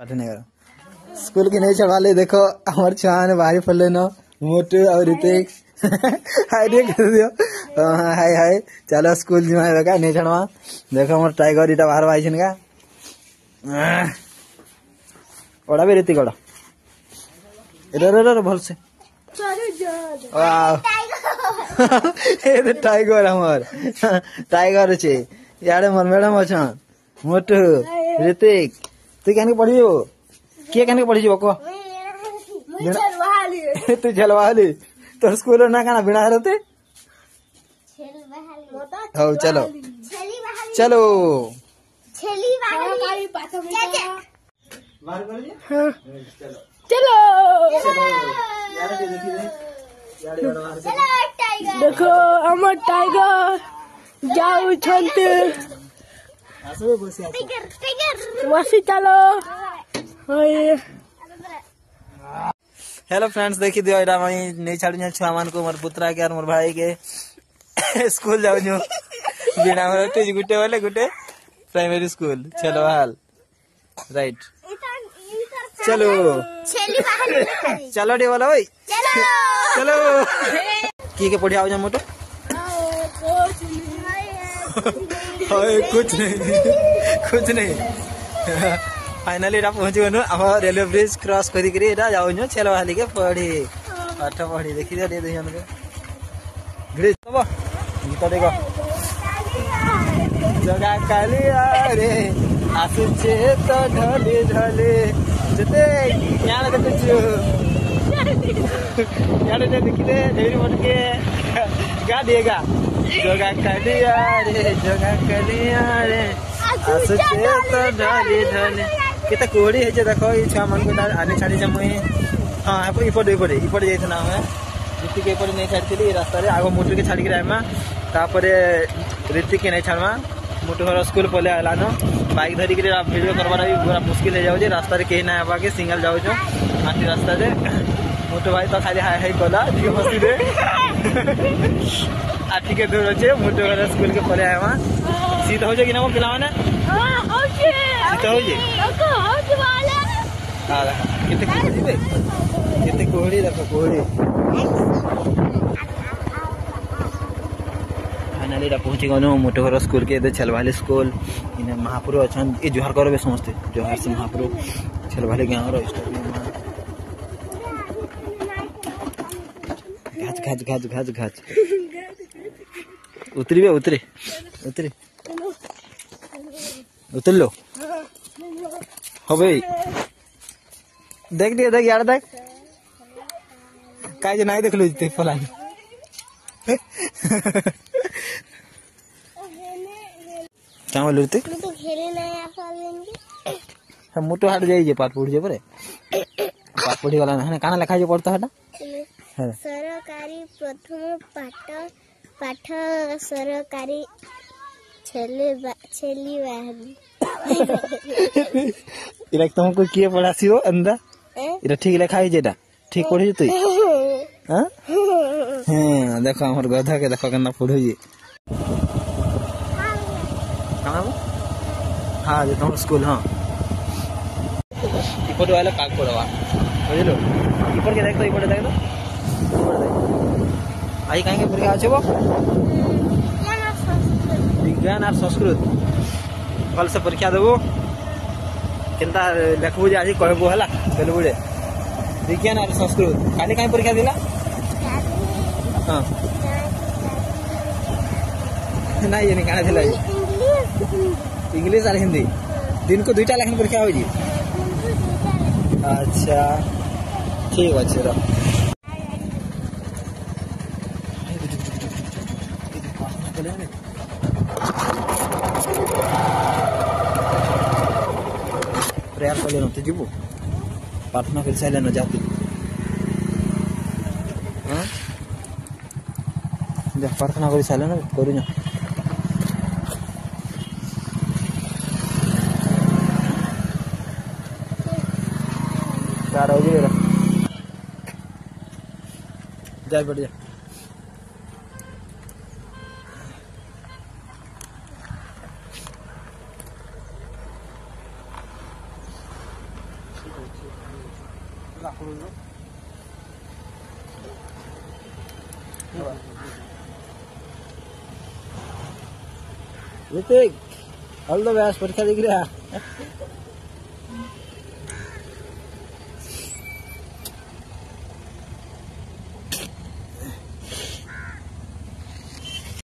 School के नहीं चढ़वा देखो हमारे छुआ भारी पड़े न मोटू और ऋतिक हाय कर दियो हाय हाय चलो स्कूल जिमा का नहीं चढ़वा देखो हमारे टाइगर इटा बाहर भाई का ओड़ा भी ऋतिक ओड़ा इधर भल से टाइगर हमार टाइगर अच्छे यार मोर मैडम अच्छा मोटू ऋतिक तू क्या पढ़ी किए क्या पढ़ी कह तू झलवाली तो स्कूल ना क्या बिना रहते हो चलो चलो चलो देखो हमार टाइगर जाऊ छंते बसी चलो। हेलो फ्रेंड्स देखी दियो एटा मई नहीं छाड़ू छुआ मान को मोर पुत्रा के और मोर भाई के स्कूल जाऊ बिना मोर गुटे वाले गुटे प्राइमरी स्कूल चलो हाल राइट चलो चलो डे वाला भाई चलो की पढ़िया हो मोटो कुछ नहीं फाइनली पहुंच गनु आम रेलवे ब्रिज क्रॉस करी जाऊँ छेल बाली के पढ़ी पाठ पढ़ी देखी दिया गीत देख जगा कालिया रे आसुचे तो ढली ढली जते यार देखु यार देखी दे ढेरी मोट के गा देगा जगा कालिया रे आसुचे तो ढली ढली केते कोड़ी है जे देखो ई छुआ मन को आने छाड़ी जे मुई हां इपड़ जाइथना हमें ऋतिक के नहीं छाड़ी रास्ता रे आगो मोटर के छाड़ी आइमा तापरे ऋतिक के नहीं छाड़मा मोटर घर स्कूल पले आला न बाइक धरी के वीडियो करवार भी पूरा मुश्किल हो जाऊ रास्ता रे कहीं ना आवा के सिंगल जाऊ आंटी रास्ता रे मोटर भाई तो खाली हाय हाय कला ठीक हसी दे आठी के दूर अच्छे मोटर घर स्कूल के पले आया सीधा हो जाएगी ना वो पिला माने सीधा हो जाए कितने कोहड़ी देखो कोहड़ी फाइनली पहुंची गनु मोटे घर स्कूल के छलवाली स्कूल इन महापुर अच्छा ये जोहार करो समस्ते जोहार से महापुर छलवाली गाँव घाच घाच घाच घाच घाच उतरी उतरे उतरे उतर लो हो भाई देख दिया देख यार देख काय नहीं देख लो फलानी क्या बोल रहे मोटो हाट जाइए पाठ पढ़ी परे पाठ पढ़ी वाला ना काना लिखा पढ़ता है सरकारी प्रथम पाठ सरकारी छेली बाहरी इरा तुमको किए पढ़ासी हो अंदा इरा ठीक लिखा है जेटा ठीक पढ़ी तू हां हां देखो हमर गधा के देखो केना पढ़ी हां हां जे तुम स्कूल हां इपट वाला काक पढ़वा बुझलो इपट के देख तो इपट देख आई काहे के परीक्षा আছে विज्ञान और संस्कृत कल से परीक्षा देबो केनता लिखबो जे आज कहबो हला बेलबुडे विज्ञान और संस्कृत काली काहे परीक्षा दिला हां नहीं ये नहीं काहे दिला इंग्लिश और हिंदी दिन को दुईटा लेखन परीक्षा होई जी अच्छा ठीक अच्छे रो प्रेयर कर लेना तो जीवो प्रार्थना कर साइले न जाती हां जा प्रार्थना कर साइले न करू ना यार हो गया जा बढ़िया ऋतिक ऑल द बेस्ट परीक्षा दिख रहा